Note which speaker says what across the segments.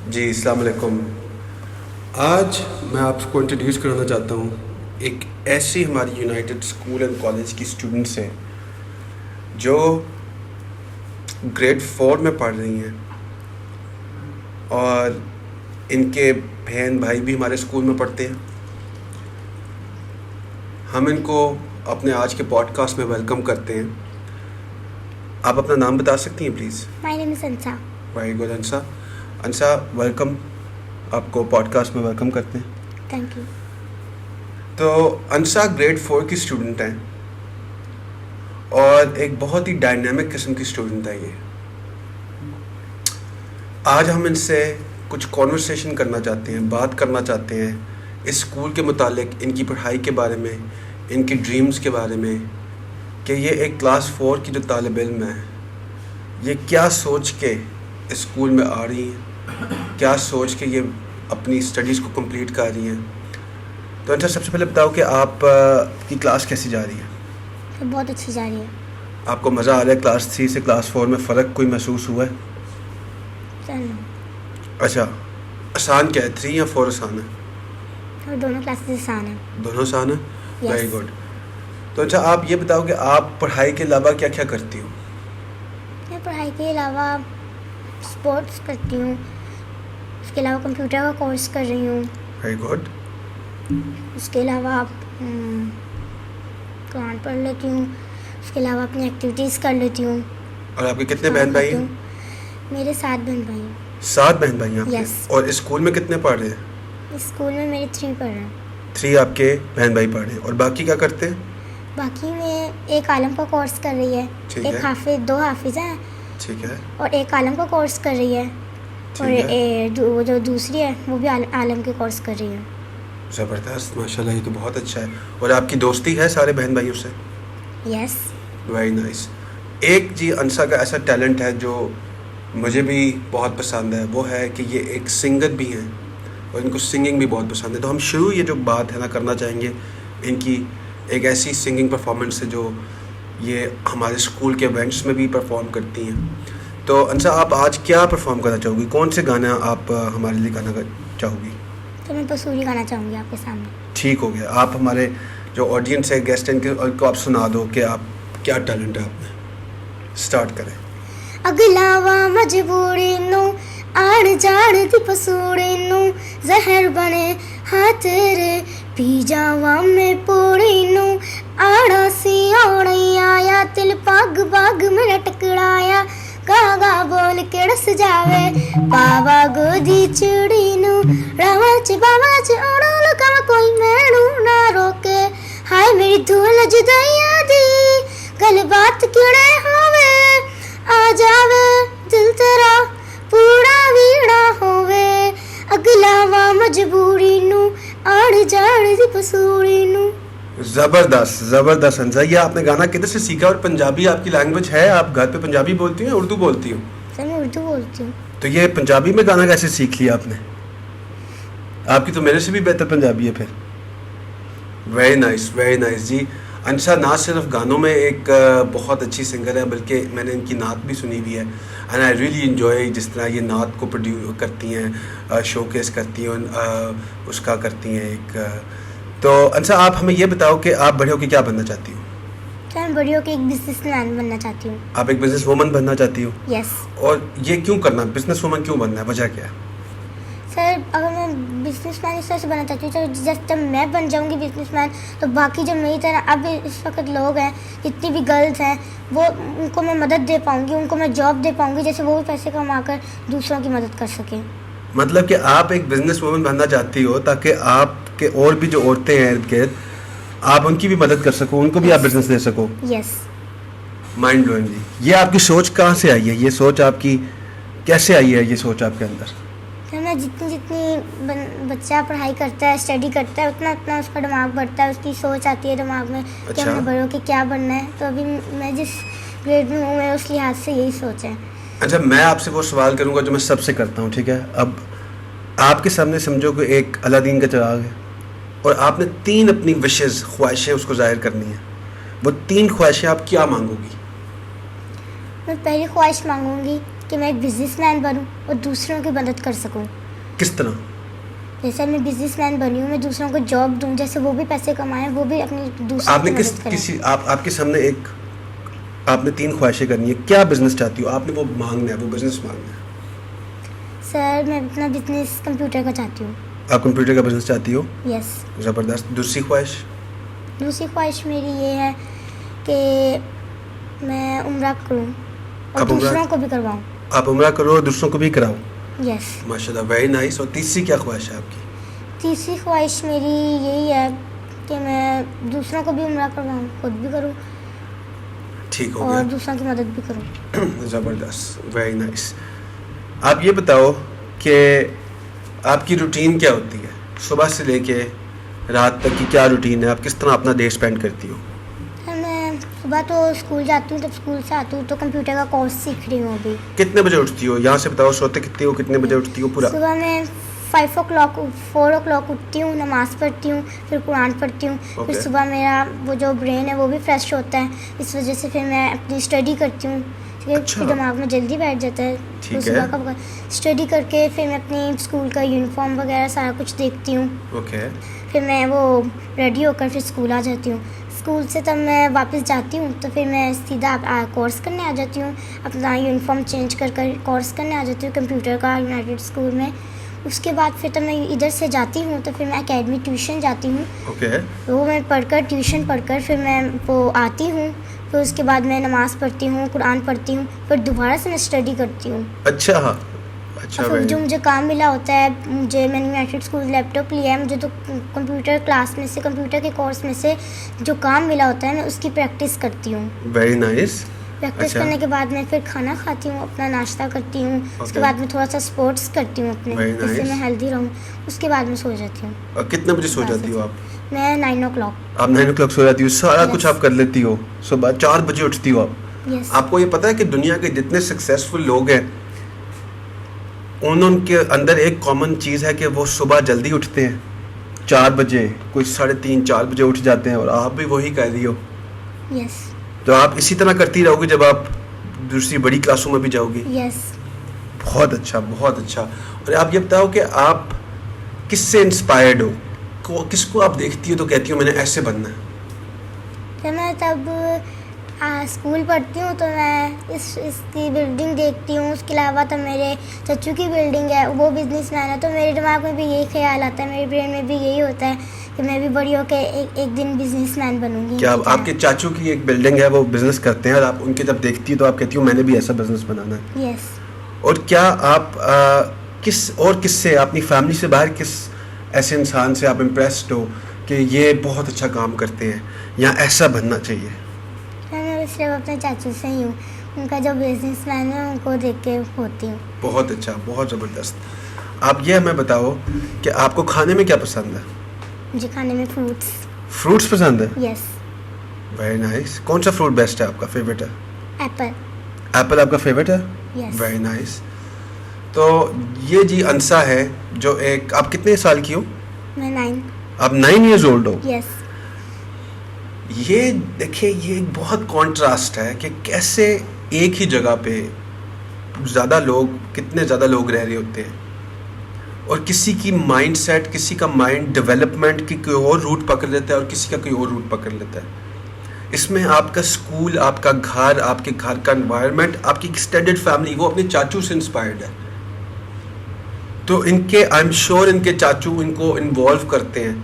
Speaker 1: जी अस्सलाम वालेकुम। आज मैं आपको इंट्रोड्यूस कराना चाहता हूँ एक ऐसी हमारी यूनाइटेड स्कूल एंड कॉलेज की स्टूडेंट्स हैं जो ग्रेड 4 में पढ़ रही हैं और इनके बहन भाई भी हमारे स्कूल में पढ़ते हैं। हम इनको अपने आज के पॉडकास्ट में वेलकम करते हैं। आप अपना नाम बता सकती हैं please?
Speaker 2: My name is अंसा।
Speaker 1: Very good अंसा। अंसा welcome, आपको पॉडकास्ट में वेलकम करते हैं।
Speaker 2: Thank you.
Speaker 1: तो अंसा ग्रेड 4 की स्टूडेंट हैं और एक बहुत ही डायनामिक किस्म की स्टूडेंट है ये। आज हम इनसे कुछ कॉन्वर्सेशन करना चाहते हैं, बात करना चाहते हैं इस स्कूल के मुतालिक, इनकी पढ़ाई के बारे में, इनकी ड्रीम्स के बारे में, कि ये एक क्लास 4 की जो तालिब इल्म है ये क्या सोच के इस स्कूल में आ रही हैं, क्या सोच के ये अपनी स्टडीज़ को कंप्लीट कर रही हैं। तो अच्छा, सबसे पहले बताओ कि आप की क्लास कैसी जा रही है?
Speaker 2: तो बहुत अच्छी जा रही है।
Speaker 1: आपको मज़ा आ रहा है? क्लास 3 से क्लास 4 में फ़र्क कोई महसूस हुआ है? अच्छा, आसान क्या है, 3 या 4 आसान है?
Speaker 2: और दोनों क्लासेस आसान हैं।
Speaker 1: दोनों आसान है।
Speaker 2: Yes.
Speaker 1: Very good. तो अच्छा, आप ये बताओ कि आप पढ़ाई के अलावा क्या क्या करती हो?
Speaker 2: मैं पढ़ाई के अलावा स्पोर्ट्स करती हूँ, उसके अलावा कंप्यूटर का कोर्स कर रही हूँ,
Speaker 1: वेरी गुड।
Speaker 2: उसके अलावा कुरान पढ़ लेती हूँ, उसके अलावा अपनी एक्टिविटीज़ कर लेती हूँ।
Speaker 1: और आपके कितने बहन भाई हैं?
Speaker 2: मेरे 7 बहन भाई हैं।
Speaker 1: 7 बहन भाई हैं आपके?
Speaker 2: Yes.
Speaker 1: और इस स्कूल में कितने पढ़ रहे हैं?
Speaker 2: इस स्कूल में मेरे 3 पढ़ रहे हैं।
Speaker 1: 3 आपके बहन भाई पढ़ रहे हैं। और बाकी क्या करते हैं?
Speaker 2: बाकी में एक आलम का कोर्स कर रही है,
Speaker 1: ठीक
Speaker 2: एक
Speaker 1: है।
Speaker 2: हाफिज, 2 हाफिज़ हैं,
Speaker 1: ठीक है,
Speaker 2: और एक आलम का कोर्स कर रही है,
Speaker 1: ठीक
Speaker 2: और
Speaker 1: है।
Speaker 2: वो जो दूसरी है वो भी आलम के कोर्स कर रही है।
Speaker 1: ज़बरदस्त, माशाल्लाह, ये तो बहुत अच्छा है। और आपकी दोस्ती है सारे बहन भाइयों से?
Speaker 2: यस।
Speaker 1: Very nice. एक जी अंसा का ऐसा टैलेंट है जो मुझे भी बहुत पसंद है, वो है कि ये एक सिंगर भी हैं और इनको सिंगिंग भी बहुत पसंद है। तो हम शुरू ये जो बात है ना करना चाहेंगे इनकी एक ऐसी सिंगिंग परफॉर्मेंस है जो ये हमारे स्कूल के इवेंट्स में भी परफॉर्म करती हैं। तो अंसा, आप आज क्या परफॉर्म करना चाहोगी? कौन से गाना आप हमारे लिए गाना चाहोगी?
Speaker 2: तो मैं पसूरी गाना चाहूँगी आपके सामने।
Speaker 1: ठीक हो गया। आप हमारे जो ऑडियंस है, गेस्ट हैं, उनको आप सुना दो कि आप क्या टैलेंट है आप में। स्टार्ट करें।
Speaker 2: अगलावा मजबूरी नू आड़ जाड़ दी पसूड़ी नू जहर बने हाँ तेरे पी जावा में पूरी नू आड़ा सी औड़ी आया तिल पग पग मेरा टकराया गागा बोल के रस जावे पावा गोदी चूड़ी नू रावा च बावा च ओड़ा लगा कोई मैनू ना रोके हाय मेरी धूल जुदाइया दी गल बात किड़े होवे आ जावे दिल तेरा पूरा वीड़ा होवे अगलावा मजबूरी नू आड़ जाड़ दी पसूड़ी नू।
Speaker 1: ज़बरदस्त ज़बरदस्त अंसा, ये आपने गाना किधर से सीखा? और पंजाबी आपकी लैंग्वेज है? आप घर पे पंजाबी बोलती हैं, उर्दू बोलती हो?
Speaker 2: सर मैं उर्दू बोलती हूँ।
Speaker 1: तो ये पंजाबी में गाना कैसे सीख लिया आपने? आपकी तो मेरे से भी बेहतर पंजाबी है फिर। वेरी नाइस जी। अंसा ना सिर्फ गानों में एक बहुत अच्छी सिंगर है, बल्कि मैंने इनकी नात भी सुनी हुई है एंड आई रियली इन्जॉय जिस तरह ये नात को प्रोड्यूस करती हैं, शोकेस करती हैं, उसका करती हैं एक। तो अंसा, आप हमें ये बताओ कि आप बड़े होकर क्या बनना चाहती हो?
Speaker 2: सर मैं बड़ी होकर एक बिजनेसमैन बनना चाहती हूँ।
Speaker 1: आप एक बिजनेस वूमन बनना चाहती हो?
Speaker 2: यस।
Speaker 1: और ये क्यों करना, बिजनेस वूमन क्यों बनना है, वजह क्या है?
Speaker 2: सर अगर मैं बिजनेसमैन इस तरह से बनना चाहती हूँ, तो जब मैं बन जाऊँगी बिजनेसमैन तो बाकी जो मेरी तरह अब इस वक्त लोग हैं, जितनी भी गर्ल्स हैं, वो उनको मैं मदद दे पाऊँगी, उनको मैं जॉब दे पाऊँगी, जैसे वो भी पैसे कमा कर दूसरों की मदद कर सकें।
Speaker 1: मतलब कि आप एक बिजनेस वूमन बनना चाहती हो ताकि आपके और भी जो औरतें हैं इर्द गिर्द, आप उनकी भी मदद कर सको, उनको भी आप बिजनेस दे सको।
Speaker 2: यस।
Speaker 1: माइंड ब्लोइंग जी। ये आपकी सोच कहाँ से आई है? ये सोच आपकी कैसे आई है, ये सोच आपके अंदर?
Speaker 2: सर मैं जितनी बच्चा पढ़ाई करता है, स्टडी करता है, उतना उतना उसका दिमाग बढ़ता है, उसकी सोच आती है दिमाग में कि
Speaker 1: अच्छा।
Speaker 2: हमने बड़ों के क्या बनना है। तो अभी मैं जिस ग्रेड में हूँ, मैं उस लिहाज से यही सोच है।
Speaker 1: अच्छा, मैं आपसे वो सवाल करूँगा जो मैं सबसे करता हूँ, ठीक है? अब आपके सामने समझो कि एक अलादीन का चिराग है और आपने 3 अपनी विशेज़, ख्वाहिशें उसको ज़ाहिर करनी है। वो 3 ख्वाहिशें आप क्या मांगोगी?
Speaker 2: मैं पहली ख्वाहिश मांगूंगी कि मैं एक बिजनेसमैन बनूं और दूसरों की मदद कर सकूं।
Speaker 1: किस तरह?
Speaker 2: जैसे मैं बिजनेसमैन बनी हूँ, मैं दूसरों को जॉब दूं, जैसे वो भी पैसे कमाएं, वो भी अपनी दूसरों
Speaker 1: आपने
Speaker 2: की
Speaker 1: किस
Speaker 2: मदद करें।
Speaker 1: किसी आपके सामने एक आपने 3 ख्वाहिशें करनी है, क्या बिजनेस चाहती हो आपने? वो मांगना है, वो बिजनेस मांगना है।
Speaker 2: सर मैं अपना बिजनेस कंप्यूटर का चाहती हूँ।
Speaker 1: आप कंप्यूटर का बिजनेस चाहती हो?
Speaker 2: यस।
Speaker 1: ज़बरदस्त। दूसरी ख्वाहिश?
Speaker 2: दूसरी ख्वाहिश मेरी ये है कि मैं उम्रा करूँ और
Speaker 1: आप उम्रा-
Speaker 2: दूसरों को भी करवाऊँ।
Speaker 1: आप उम्रा करो और दूसरों को भी कराओ।
Speaker 2: यस।
Speaker 1: माशाल्लाह, वेरी नाइस। और तीसरी क्या ख्वाहिश है आपकी?
Speaker 2: तीसरी ख्वाहिश मेरी यही है कि मैं दूसरों को भी उम्रा करवाऊँ, खुद भी करूँ
Speaker 1: ठीक हो
Speaker 2: और
Speaker 1: गया।
Speaker 2: दूसरों की मदद भी करूँ।
Speaker 1: ज़बरदस्त, वेरी नाइस। आप ये बताओ कि आपकी रूटीन क्या होती है? सुबह से लेके रात तक की क्या रूटीन है? आप किस तरह अपना डे स्पेंड करती हो?
Speaker 2: सर मैं सुबह तो स्कूल जाती हूँ, तब स्कूल से आती हूँ तो कंप्यूटर का कोर्स सीख रही हूँ अभी।
Speaker 1: कितने बजे उठती हो? यहाँ से बताओ, सोते कितने हो, कितने बजे उठती हो पूरा?
Speaker 2: सुबह मैं 4 o'clock उठती हूँ, नमाज़ पढ़ती हूँ, फिर कुरान पढ़ती हूँ।
Speaker 1: Okay.
Speaker 2: फिर सुबह मेरा वो जो ब्रेन है वो भी फ्रेश होता है, इस वजह से फिर मैं अपनी स्टडी करती हूँ, ठीक है।
Speaker 1: अच्छा।
Speaker 2: फिर दिमाग में जल्दी बैठ जाता है।
Speaker 1: ठीक
Speaker 2: तो
Speaker 1: है।
Speaker 2: सुबह का स्टडी करके फिर मैं अपनी स्कूल का यूनिफॉर्म वगैरह सारा कुछ देखती हूँ।
Speaker 1: ओके।
Speaker 2: फिर मैं वो रेडी होकर फिर स्कूल आ जाती हूँ। स्कूल से तब मैं वापस जाती हूँ तो फिर मैं सीधा कोर्स करने आ जाती हूँ, अपना यूनिफॉर्म चेंज कर कोर्स करने आ जाती हूँ कंप्यूटर का यूनाइटेड स्कूल में। उसके बाद फिर तब मैं इधर से जाती हूँ तो फिर मैं एकेडमी ट्यूशन जाती हूँ।
Speaker 1: ओके।
Speaker 2: वो मैं ट्यूशन पढ़कर फिर मैं वो आती हूँ। फिर उसके बाद मैं नमाज़ पढ़ती हूँ, कुरान पढ़ती हूँ, फिर दोबारा से मैं स्टडी करती हूँ।
Speaker 1: अच्छा, हाँ। अच्छा,
Speaker 2: और फिर जो
Speaker 1: very-
Speaker 2: मुझे काम मिला होता है, मैंने यूनाइटेड स्कूल लैपटॉप लिया है, मुझे तो कंप्यूटर क्लास में से, कंप्यूटर के कोर्स में से जो काम मिला होता है मैं उसकी प्रैक्टिस करती हूँ।
Speaker 1: Very nice.
Speaker 2: प्रैक्टिस
Speaker 1: अच्छा।
Speaker 2: करने के बाद मैं फिर खाना खाती हूँ, अपना नाश्ता करती हूँ। उसके
Speaker 1: Okay.
Speaker 2: बाद मैं थोड़ा सा स्पोर्ट्स करती हूँ अपने,
Speaker 1: Very
Speaker 2: जिससे
Speaker 1: nice.
Speaker 2: मैं हेल्दी रहूँ। उसके बाद मैं सो जाती हूँ।
Speaker 1: और कितने बजे सो जाती हो आप?
Speaker 2: मैं 9 o'clock।
Speaker 1: आप 9 o'clock सो जाती हो, सारा
Speaker 2: Yes.
Speaker 1: कुछ आप कर लेती हो। सुबह 4 बजे उठती हो आप।
Speaker 2: यस।
Speaker 1: आपको ये पता है कि दुनिया के जितने सक्सेसफुल लोग हैं उनके अंदर एक कॉमन चीज़ है कि वो सुबह जल्दी उठते हैं 4 बजे, कोई 3:30-4 बजे उठ जाते हैं, और आप भी वही कर रही हो।
Speaker 2: यस।
Speaker 1: तो आप इसी तरह करती रहोगी जब आप दूसरी बड़ी क्लासों में भी जाओगी?
Speaker 2: यस।
Speaker 1: बहुत अच्छा, बहुत अच्छा। और आप ये बताओ कि आप किससे इंस्पायर्ड हो? किसको आप देखती हो तो कहती हो मैंने ऐसे बनना है?
Speaker 2: जब मैं तब स्कूल पढ़ती हूँ तो मैं इसकी बिल्डिंग देखती हूँ। उसके अलावा तो मेरे चच्चू की बिल्डिंग है, वो बिजनेसमैन है, तो मेरे दिमाग में भी यही ख्याल आता है, मेरे ब्रेन में भी यही होता है कि मैं भी बड़ी होकर एक दिन बिजनेसमैन बनूंगी।
Speaker 1: क्या आपके चाचू की एक बिल्डिंग है, वो बिजनेस करते हैं, और आप उनके जब देखती हो तो आप कहती हो मैंने भी ऐसा बिजनेस बनाना है?
Speaker 2: यस।
Speaker 1: और क्या आप किससे, अपनी फैमिली से बाहर किस ऐसे इंसान से आप इम्प्रेस्ड हो कि ये बहुत अच्छा काम करते हैं या ऐसा बनना चाहिए?
Speaker 2: मैं सिर्फ अपने चाचू से ही हूँ, उनका जो बिजनेसमैन है उनको देख के होती हूँ।
Speaker 1: बहुत अच्छा, बहुत ज़बरदस्त। आप ये हमें बताओ कि आपको खाने में क्या पसंद है?
Speaker 2: मुझे खाने में
Speaker 1: फ्रूट्स पसंद है?
Speaker 2: यस।
Speaker 1: Very nice. कौन सा फ्रूट बेस्ट है आपका, फेवरेट है?
Speaker 2: एप्पल।
Speaker 1: एप्पल आपका फेवरेट है?
Speaker 2: यस।
Speaker 1: Very nice. तो ये जी अंसा है जो एक, आप कितने साल की हो?
Speaker 2: मैं 9।
Speaker 1: आप 9 years old हो?
Speaker 2: यस।
Speaker 1: ये देखिए, ये एक बहुत कॉन्ट्रास्ट है कि कैसे एक ही जगह पे कितने ज़्यादा लोग रह रहे होते हैं, और किसी की माइंड सेट, किसी का माइंड डेवलपमेंट की कोई और रूट पकड़ लेता है और किसी का कोई और रूट पकड़ लेता है। इसमें आपका स्कूल, आपका घर, आपके घर का एनवायरनमेंट, आपकी एक्सटेंडेड फैमिली, वो अपने चाचू से इंस्पायर्ड है। तो इनके, आई एम श्योर इनके चाचू इनको इन्वॉल्व करते हैं,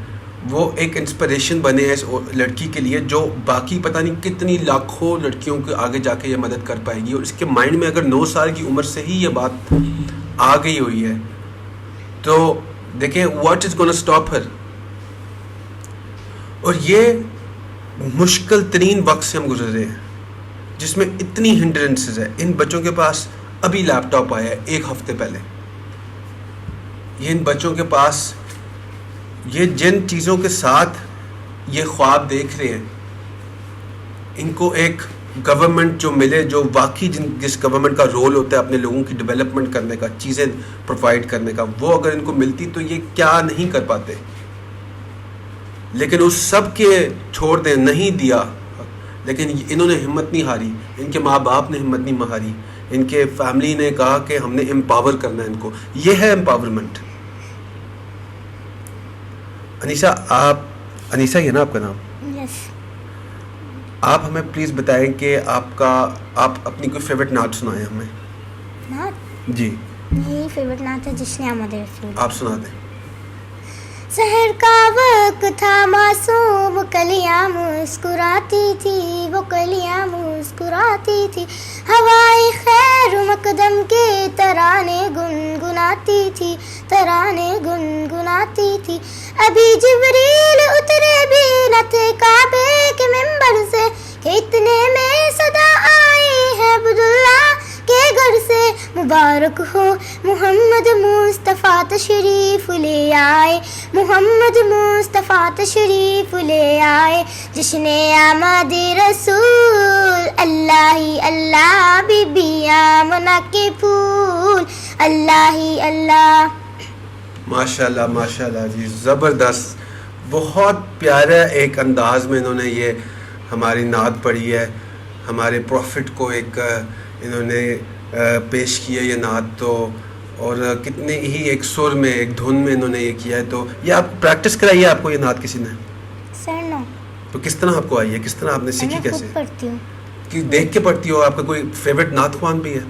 Speaker 1: वो एक इंस्पिरेशन बने हैं इस लड़की के लिए, जो बाकी पता नहीं कितनी लाखों लड़कियों को आगे जाके ये मदद कर पाएगी। और इसके माइंड में अगर 9 साल की उम्र से ही ये बात आ गई हुई है तो देखें व्हाट इज गोना स्टॉप हर। और ये मुश्किल तरीन वक्त से हम गुजर रहे हैं जिसमें इतनी हिंड्रेंसेस है। इन बच्चों के पास अभी लैपटॉप आया है 1 हफ्ते पहले। ये इन बच्चों के पास ये जिन चीज़ों के साथ ये ख्वाब देख रहे हैं, इनको एक गवर्नमेंट जो मिले, जो वाकई जिस गवर्नमेंट का रोल होता है अपने लोगों की डेवलपमेंट करने का, चीज़ें प्रोवाइड करने का, वो अगर इनको मिलती तो ये क्या नहीं कर पाते। लेकिन उस सब के छोड़ दें, नहीं दिया, लेकिन इन्होंने हिम्मत नहीं हारी, इनके माँ बाप ने हिम्मत नहीं हारी इनके फैमिली ने कहा कि हमने एम्पावर करना है इनको, ये है एम्पावरमेंट। अनीसा, आप अनीसा ही है ना आपका नाम?
Speaker 2: यस।
Speaker 1: आप हमें प्लीज़ बताएं कि आप अपनी कोई फेवरेट नात सुनाएं हमें।
Speaker 2: नात?
Speaker 1: जी,
Speaker 2: मेरी फेवरेट नात है जिसने आमद रसूल।
Speaker 1: आप सुना दें।
Speaker 2: शहर का वक्त था मासूम, कलियां मुस्कुराती थी, वो कलियां मुस्कुराती थी, हवाएं खैर मकदम के तराने गुनगुनाती थी, तराने गुनगुनाती थी। अभी जिब्रील उतरे भी न थे काबे के मिंबर से, कि इतने में सदा आई है अब्दुल्ला के घर से। मुबारक हो मोहम्मद मुस्तफ़ा तशरीफ ले आए, मोहम्मद मुस्तफ़ा तशरीफ ले आए, जिसने आमद रसूल। अल्लाह ही अल्लाह, बीबी आमना के फूल, अल्लाह ही अल्लाह।
Speaker 1: माशाल्लाह माशाल्लाह जी, ज़बरदस्त, बहुत प्यारा एक अंदाज में इन्होंने ये हमारी नात पढ़ी है, हमारे प्रॉफिट को एक इन्होंने पेश किया ये नात, तो और कितने ही एक सुर में एक धुन में इन्होंने ये किया है। तो ये आप प्रैक्टिस कराई है आपको ये नात किसी ने?
Speaker 2: Sir no.
Speaker 1: तो किस तरह आपको आई है, किस तरह आपने सीखी,
Speaker 2: मैं
Speaker 1: कैसे?
Speaker 2: खुद पढ़ती हूँ।
Speaker 1: कि देख के पढ़ती हो? आपका कोई फेवरेट नात ख्वान भी है?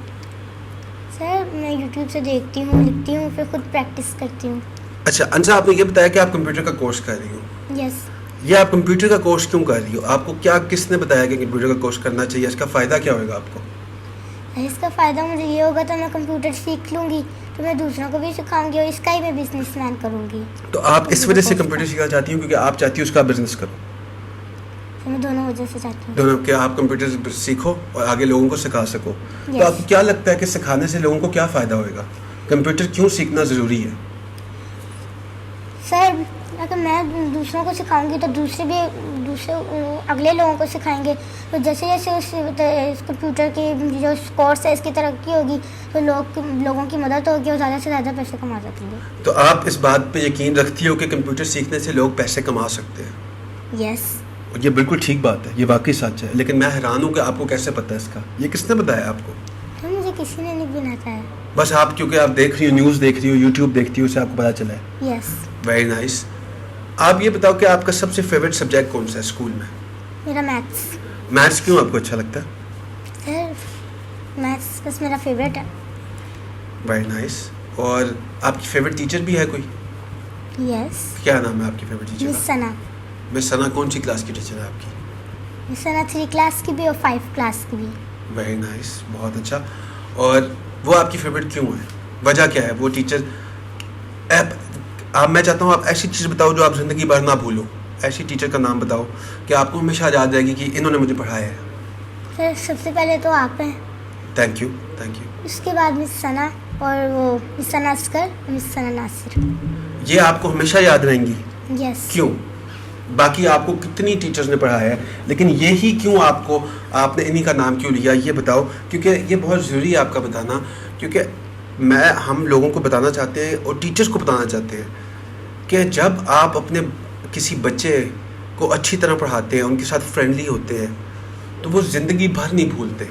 Speaker 2: सर मैं यूट्यूब से देखती हूँ, लिखती हूँ, फिर खुद प्रैक्टिस करती हूँ।
Speaker 1: अच्छा अंशा, आपने ये बताया कि आप कंप्यूटर का कोर्स कर रही हो।
Speaker 2: यस।
Speaker 1: ये आप कंप्यूटर का कोर्स क्यों कर रही हो? आपको क्या किसने बताया कि कंप्यूटर का कोर्स करना चाहिए? इसका फ़ायदा क्या होगा आपको?
Speaker 2: इसका फ़ायदा मुझे ये होगा तो मैं कंप्यूटर सीख लूँगी, तो मैं दूसरों को भी सिखाऊंगी और इसका ही मैं बिजनेसमैन करूँगी।
Speaker 1: तो आप इस वजह से कंप्यूटर सीखना चाहती हो क्योंकि आप चाहती हो उसका बिजनेस करो?
Speaker 2: तो मैं दोनों वजह से चाहती हूँ।
Speaker 1: दोनों, कि आप कंप्यूटर सीखो और आगे लोगों को सिखा सको। तो
Speaker 2: Yes.
Speaker 1: आपको क्या लगता है कि सिखाने से लोगों को क्या फ़ायदा होएगा? कंप्यूटर क्यों सीखना ज़रूरी है?
Speaker 2: सर अगर मैं दूसरों को सिखाऊंगी तो दूसरे अगले लोगों को सिखाएंगे, तो जैसे जैसे इस कंप्यूटर की जो कोर्स है इसकी तरक्की होगी तो लोगों की मदद होगी और ज़्यादा से ज़्यादा पैसे कमा सकेंगे।
Speaker 1: तो आप इस बात पे यकीन रखती हो कि कंप्यूटर सीखने से लोग पैसे कमा सकते हैं?
Speaker 2: यस।
Speaker 1: ये बिल्कुल ठीक बात है, ये वाकई सच है, लेकिन मैं हैरान हूँ कि आपको कैसे पता है इसका? ये किसने बताया आपको?
Speaker 2: तो मुझे किसी ने नहीं बनाता है।
Speaker 1: बस आप क्योंकि आप देख रही हो, न्यूज़ देख रही हो, यूट्यूब देखती हो, उससे आपको पता चला है।
Speaker 2: यस।
Speaker 1: Very nice. आप ये बताओ कि आपका सबसे फेवरेट सब्जेक्ट कौन सा है स्कूल में?
Speaker 2: मेरा मैथ्स।
Speaker 1: मैथ्स क्यों आपको अच्छा लगता है?
Speaker 2: सर मैथ्स बस मेरा फेवरेट है।
Speaker 1: Very nice. और आपकी फेवरेट टीचर भी है कोई?
Speaker 2: यस।
Speaker 1: क्या नाम है आपकी फेवरेट टीचर
Speaker 2: मिस
Speaker 1: का?
Speaker 2: सना।
Speaker 1: मिस सना कौन सी क्लास की टीचर है आपकी?
Speaker 2: मिस सना 3 क्लास की भी और 5 क्लास की भी।
Speaker 1: वेरी नाइस, बहुत अच्छा। और वो आपकी फेवरेट क्यों है? वजह क्या है वो टीचर? मैं चाहता हूँ आप ऐसी चीज़ बताओ जो आप ज़िंदगी भर ना भूलो। ऐसी टीचर का नाम बताओ कि आपको हमेशा याद रहेगी कि इन्होंने मुझे पढ़ाया है।
Speaker 2: सर सबसे पहले तो आप हैं,
Speaker 1: थैंक यू, थैंक यू।
Speaker 2: उसके बाद मिस सना और वो मिस सना असकर, मिस सना नासिर।
Speaker 1: ये आपको हमेशा याद रहेंगी?
Speaker 2: यस।
Speaker 1: क्यों? बाकी आपको कितनी टीचर्स ने पढ़ाया है, लेकिन यही क्यों आपने इन्हीं का नाम क्यों लिया, ये बताओ। क्योंकि ये बहुत ज़रूरी है आपका बताना, क्योंकि हम लोगों को बताना चाहते हैं और टीचर्स को बताना चाहते हैं कि जब आप अपने किसी बच्चे को अच्छी तरह पढ़ाते हैं, उनके साथ फ्रेंडली होते हैं, तो वो ज़िंदगी भर नहीं भूलते।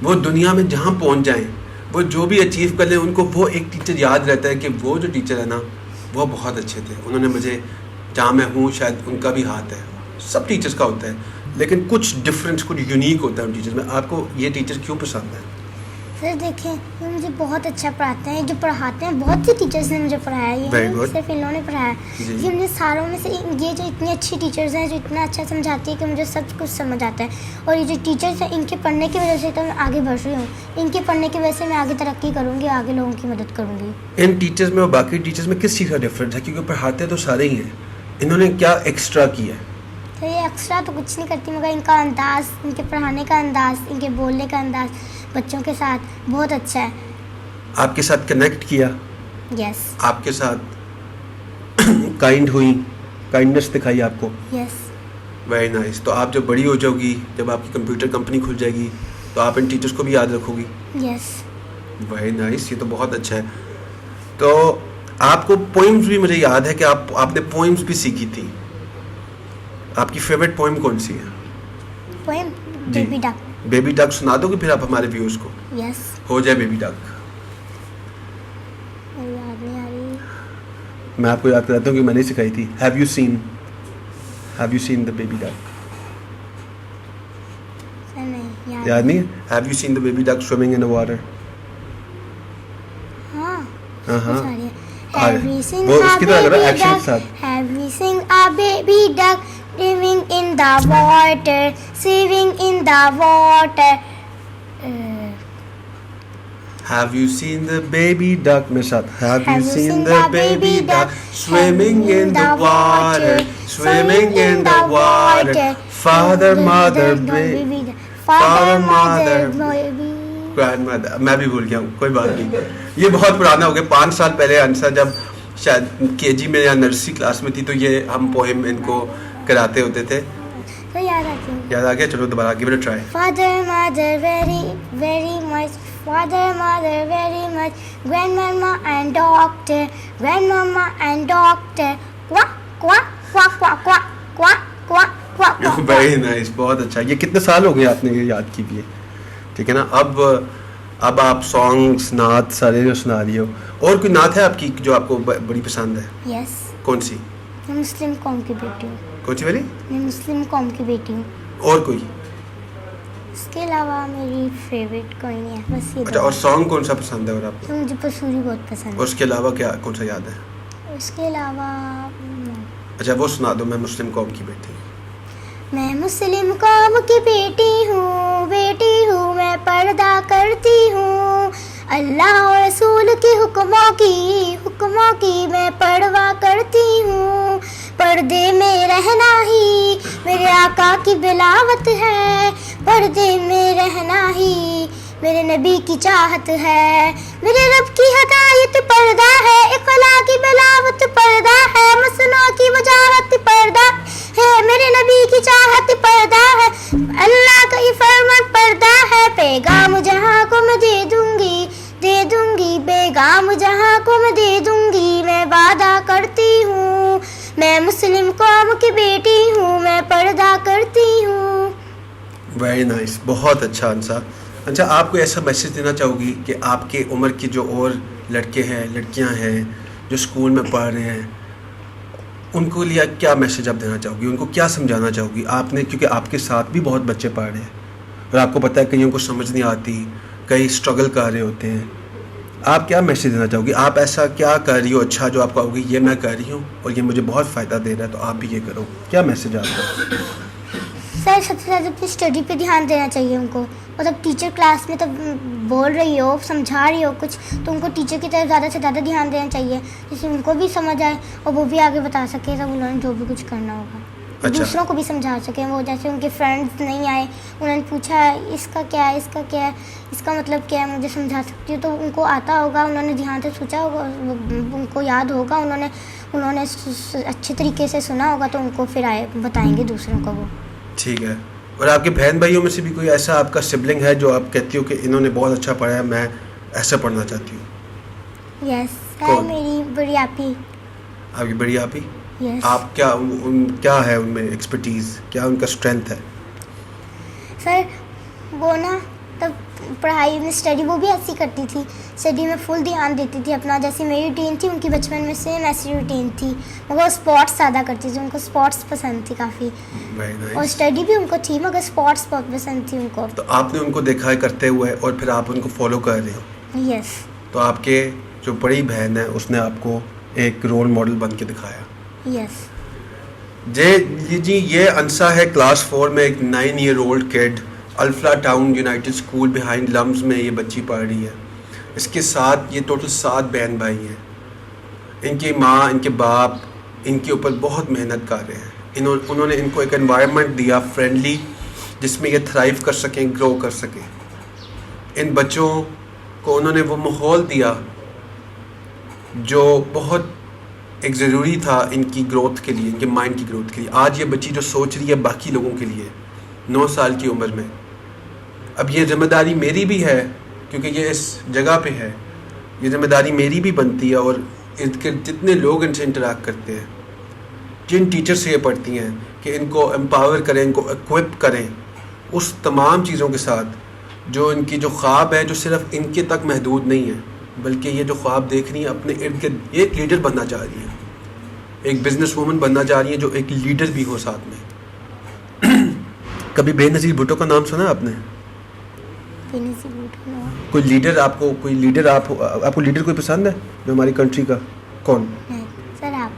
Speaker 1: वो दुनिया में जहाँ पहुँच जाएं, वो जो भी अचीव कर लें, उनको वो एक टीचर याद रहता है कि वो जो टीचर है ना, वो बहुत अच्छे थे, उन्होंने मुझे, जहाँ मैं हूँ शायद उनका भी हाथ है। सब टीचर्स का होता है, लेकिन कुछ डिफरेंस, कुछ यूनिक होता है उन टीचर्स में। आपको ये टीचर क्यों पसंद है?
Speaker 2: सर देखें, ये मुझे बहुत अच्छा पढ़ाते हैं, जो पढ़ाते हैं बहुत से टीचर्स ने मुझे पढ़ाया है,
Speaker 1: Very
Speaker 2: ये
Speaker 1: good.
Speaker 2: सिर्फ इन लोगों ने पढ़ाया
Speaker 1: जी।
Speaker 2: है। ये मुझे सारों में से ये जो इतनी अच्छी टीचर्स हैं, जो इतना अच्छा समझाती है कि मुझे सब कुछ समझ आता है। और ये जो टीचर्स हैं, इनके पढ़ने की वजह से तो मैं आगे बढ़ रही हूँ, इनके पढ़ने की वजह से मैं आगे तरक्की करूँगी, आगे लोगों की मदद करूँगी।
Speaker 1: इन टीचर्स में और बाकी टीचर्स में किस चीज़ का डिफरेंस है? क्योंकि पढ़ाते तो सारे ही हैं, इन्होंने क्या एक्स्ट्रा किया है?
Speaker 2: तो ये एक्स्ट्रा तो कुछ नहीं करती, मगर इनका अंदाज़, इनके पढ़ाने का अंदाज़, इनके बोलने का अंदाज़ बच्चों के साथ बहुत अच्छा है।
Speaker 1: आपके साथ कनेक्ट किया,
Speaker 2: यस।
Speaker 1: आपके साथ काइंड हुई, काइंडनेस दिखाई आपको।
Speaker 2: यस।
Speaker 1: Very nice. तो आप जब बड़ी हो जाओगी, जब आपकी कंप्यूटर कंपनी खुल जाएगी, तो आप इन टीचर्स को भी याद रखोगी।
Speaker 2: यस।
Speaker 1: वेरी नाइस, ये तो बहुत अच्छा है। तो आपको पोइम्स भी मुझे याद है कि आपने पोइम्स भी सीखी थी। आपकी फेवरेट पोइम कौन सी है?
Speaker 2: पोएम
Speaker 1: जी।
Speaker 2: Baby duck.
Speaker 1: बेबी डक सुना दोगे फिर आप हमारे व्यूअर्स को?
Speaker 2: यस।
Speaker 1: हो जाए बेबी डक।
Speaker 2: मेरी याद नहीं आ रही।
Speaker 1: मैं आपको याद कराता हूँ कि मैंने सिखाई थी। Have you seen the baby duck?
Speaker 2: Sir नहीं
Speaker 1: याद नहीं है? Have you seen the baby duck swimming in the water?
Speaker 2: हाँ
Speaker 1: हाँ
Speaker 2: सारी है।
Speaker 1: आ
Speaker 2: Have
Speaker 1: गया।
Speaker 2: we seen
Speaker 1: वो
Speaker 2: a
Speaker 1: उसकी तरह लग रहा है,
Speaker 2: baby
Speaker 1: action के
Speaker 2: duck?
Speaker 1: साथ।
Speaker 2: Have we seen a baby duck swimming in the water, swimming in the water?
Speaker 1: Have you seen the baby duck? मेरे साथ। Have you
Speaker 2: Have you
Speaker 1: seen the baby duck swimming in the water, swimming in the water? Father, mother, baby,
Speaker 2: Father, mother,
Speaker 1: mother,
Speaker 2: baby.
Speaker 1: Grandmother. मैं भी भूल गया हूँ, कोई बात नहीं। ये बहुत पुराना हो गया, 5 साल पहले अंसा जब शायद केजी में या नर्सरी क्लास में थी तो ये हम पोएम इनको कराते होते थे।
Speaker 2: तो याद आती है।
Speaker 1: याद आ गया? चलो दोबारा give it a try.
Speaker 2: Father, mother, very, very much. Father, mother, very much. Grandmama and doctor. Grandmama and doctor. Quack, quack, quack, quack, quack, quack, quack, quack, quack.
Speaker 1: Very nice, बहुत अच्छा। ये कितने साल हो गए आपने ये याद की भी है? ठीक है ना। अब आप सॉन्ग्स नात सारे जो सुना रही हो, और कोई नात है आपकी जो आपको बड़ी पसंद है?
Speaker 2: Yes.
Speaker 1: कौन सी?
Speaker 2: मैं मुस्लिम कौम की बेटी हूँ।
Speaker 1: कौन सी वाली?
Speaker 2: मैं मुस्लिम कौम की बेटी हूँ।
Speaker 1: और कोई?
Speaker 2: इसके अलावा मेरी फेवरेट कोई नहीं है, बस ये
Speaker 1: अच्छा,
Speaker 2: दो।
Speaker 1: और सॉन्ग कौन सा पसंद है और आपको?
Speaker 2: तो मुझे पसूरी बहुत पसंद
Speaker 1: और उसके अलावा क्या कौन सा याद है?
Speaker 2: है। उसके अलावा
Speaker 1: अच्छा वो सुना दो, मैं मुस्लिम कौम की बेटी।
Speaker 2: मैं मुस्लिम कौम की बेटी हूँ, मैं पर्दा करती हूँ। अल्लाह और रसूल के हुक्मों की मैं परवाह करती हूँ। पर्दे में रहना ही मेरे आका की बिलावत है, पर्दे में रहना ही मेरे नबी की चाहत है। मेरे रब की हदायत पर्दा है, इक़ला की बिलावत पर्दा है, मसना की वजाहत पर्दा है, मेरे नबी की चाहत पर्दा है, अल्लाह का ये फरमान पर्दा है। पैगाम जहां को मैं दे दूंगी, पैगाम जहां को मैं दे दूंगी। मैं वादा करती हूँ, मैं मुस्लिम कौम की बेटी हूँ, मैं पर्दा करती हूँ।
Speaker 1: वेरी नाइस, बहुत अच्छा आंसर। अच्छा, आपको ऐसा मैसेज देना चाहोगी कि आपके उम्र की जो और लड़के हैं लड़कियां हैं जो स्कूल में पढ़ रहे हैं, उनको लिए क्या मैसेज आप देना चाहोगी? उनको क्या समझाना चाहोगी आपने? क्योंकि आपके साथ भी बहुत बच्चे पढ़ रहे हैं और आपको पता है कईयों को समझ नहीं आती, कई स्ट्रगल कर रहे होते हैं। आप क्या मैसेज देना चाहोगी? आप ऐसा क्या कर रही हो अच्छा जो आपको कहोगी ये मैं कर रही हूँ और ये मुझे बहुत फ़ायदा दे रहा है, तो आप भी ये करो? क्या मैसेज आपका?
Speaker 2: सर सबसे ज़्यादा अपनी स्टडी पे ध्यान देना चाहिए उनको। मतलब टीचर क्लास में तब बोल रही हो, समझा रही हो कुछ, तो उनको टीचर की तरफ ज़्यादा से ज़्यादा ध्यान देना चाहिए, जिससे उनको भी समझ आए और वो भी आगे बता सके तब उन्होंने जो भी कुछ करना होगा।
Speaker 1: अच्छा।
Speaker 2: दूसरों को भी समझा सकें। वो जैसे उनके फ्रेंड्स नहीं आए, उन्होंने पूछा इसका क्या है, इसका क्या है, इसका मतलब क्या है, मुझे समझा सकती हो, तो उनको आता होगा, उन्होंने ध्यान से सोचा होगा, उनको याद होगा, उन्होंने अच्छे तरीके से सुना होगा, तो उनको फिर आए बताएंगे दूसरों को वो।
Speaker 1: ठीक है। और आपके बहन भाइयों में से भी कोई ऐसा आपका सिबलिंग है जो आप कहती हो कि इन्होंने बहुत अच्छा पढ़ा है, मैं ऐसा पढ़ना चाहती हूँ?
Speaker 2: यस है
Speaker 1: कौन?
Speaker 2: मेरी बड़ी आपी।
Speaker 1: आपकी बड़ी आप ही?
Speaker 2: यस।
Speaker 1: आप क्या है उनमें एक्सपर्टीज़, क्या उनका स्ट्रेंथ है?
Speaker 2: सर वो ना तब पढ़ाई में स्टडी वो भी ऐसी करती थी, स्टडी में फुल ध्यान देती थी अपना। जैसी मेरी रूटीन थी उनकी बचपन में सेम ऐसी रूटीन थी, मगर वो स्पोर्ट्स ज़्यादा करती थी, उनको स्पोर्ट्स पसंद थी काफ़ी, और स्टडी भी उनको थी मगर स्पोर्ट्स बहुत पसंद थी उनको।
Speaker 1: तो आपने उनको देखा है करते हुए और फिर आप उनको फॉलो कर रहे हो?
Speaker 2: यस।
Speaker 1: तो आपके जो बड़ी बहन है उसने आपको एक रोल मॉडल बन के दिखाया।
Speaker 2: यस।
Speaker 1: जी ये अंसा है क्लास 4 में, एक 9 year old kid, Alfalah town united school behind LUMS में ये बच्ची पढ़ रही है। इसके साथ ये टोटल 7 बहन भाई हैं। इनकी माँ, इनके बाप इनके ऊपर बहुत मेहनत कर रहे हैं। उन्होंने इनको एक एनवायरनमेंट दिया फ्रेंडली, जिसमें ये थ्राइव कर सकें, ग्रो कर सकें। इन बच्चों को उन्होंने वो माहौल दिया जो बहुत एक ज़रूरी था इनकी ग्रोथ के लिए, इनके माइंड की ग्रोथ के लिए। आज ये बच्ची जो सोच रही है बाकी लोगों के लिए 9 साल की उम्र में, अब ये ज़िम्मेदारी मेरी भी है क्योंकि ये इस जगह पे है, ये ज़िम्मेदारी मेरी भी बनती है। और इनके जितने लोग इनसे इंटरेक्ट करते हैं, जिन टीचर से ये पढ़ती हैं, कि इनको एम्पावर करें, इनको इक्विप करें उस तमाम चीज़ों के साथ जो इनकी जो ख्वाब है, जो सिर्फ इनके तक महदूद नहीं है, बल्कि ये जो ख्वाब देख रही है अपने इर्द गिर्द, ये एक लीडर बनना चाह रही है, एक बिजनेस वूमन बनना चाह रही है जो एक लीडर भी हो साथ में। कभी बेनज़ीर भुट्टो का नाम सुना है आपने?
Speaker 2: बेनज़ीर भुट्टो नो।
Speaker 1: कोई लीडर आपको आपको लीडर कोई पसंद है जो हमारी कंट्री का? कौन?
Speaker 2: नहीं सर, आप।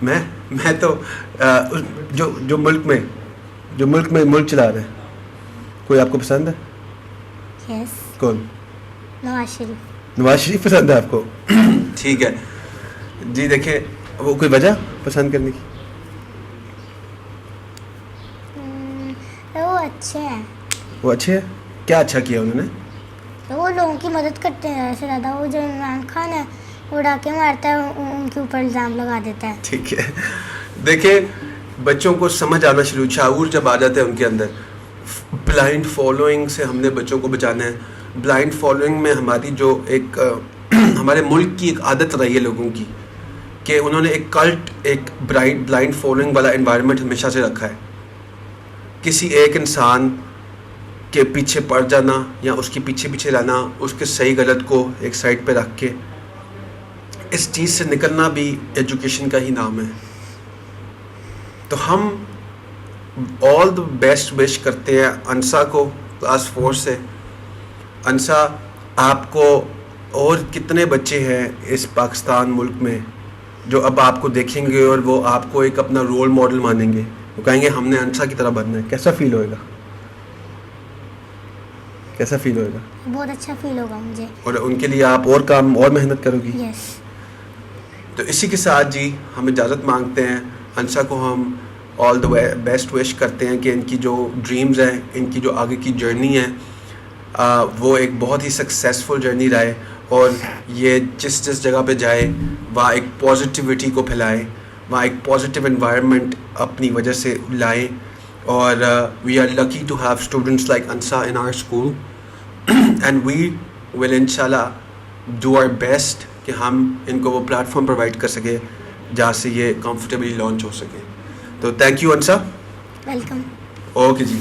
Speaker 1: मैं तो जो मुल्क में मुल्क चला रहे हैं, कोई आपको पसंद है?
Speaker 2: यस,
Speaker 1: कौन?
Speaker 2: नवाज शरीफ।
Speaker 1: नवाज शरीफ पसंद है आपको? ठीक है जी। देखें, वो कोई वजह पसंद करने की?
Speaker 2: वो अच्छे हैं।
Speaker 1: वो अच्छे हैं? क्या अच्छा किया उन्होंने?
Speaker 2: तो वो लोगों की मदद करते हैं ज़्यादा से ज़्यादा। वो जो इमरान खान है वो डाके मारता है, उनके ऊपर इल्ज़ाम लगा देता है।
Speaker 1: ठीक है। देखिए, बच्चों को समझ आना शुरू, शाऊर जब आ जाता है उनके अंदर, ब्लाइंड फॉलोइंग से हमने बच्चों को बचाना है। ब्लाइंड फॉलोइंग में हमारी जो एक हमारे मुल्क की एक आदत रही है लोगों की, कि उन्होंने एक कल्ट, एक ब्लाइंड फॉलोइंग वाला एनवायरनमेंट हमेशा से रखा है। किसी एक इंसान के पीछे पड़ जाना या उसके पीछे रहना, उसके सही गलत को एक साइड पे रख के, इस चीज़ से निकलना भी एजुकेशन का ही नाम है। तो हम ऑल द बेस्ट विश करते हैं अंसा को, क्लास 4 से। अंसा, आपको और कितने बच्चे हैं इस पाकिस्तान मुल्क में जो अब आपको देखेंगे और वो आपको एक अपना रोल मॉडल मानेंगे, वो कहेंगे हमने अंसा की तरह बनना है। कैसा फील होएगा? कैसा फील होएगा?
Speaker 2: बहुत अच्छा फील होगा मुझे।
Speaker 1: और उनके लिए आप और काम और मेहनत करोगी?
Speaker 2: यस।
Speaker 1: तो इसी के साथ जी हम इजाज़त मांगते हैं। अंसा को हम ऑल द बेस्ट विश करते हैं कि इनकी जो ड्रीम्स हैं, इनकी जो आगे की जर्नी है, वो एक बहुत ही सक्सेसफुल जर्नी रहे, और ये जिस जिस जगह पे जाए वहाँ एक पॉजिटिविटी को फैलाए, वहाँ एक पॉजिटिव एनवायरनमेंट अपनी वजह से लाएं। और we are lucky to have students like Ansa in our school, and we will इंशाल्लाह डू आवर बेस्ट कि हम इनको वो प्लेटफॉर्म प्रोवाइड कर सके जहाँ से ये कंफर्टेबली लॉन्च हो सके। तो thank you Ansa.
Speaker 2: Welcome.
Speaker 1: Okay ji.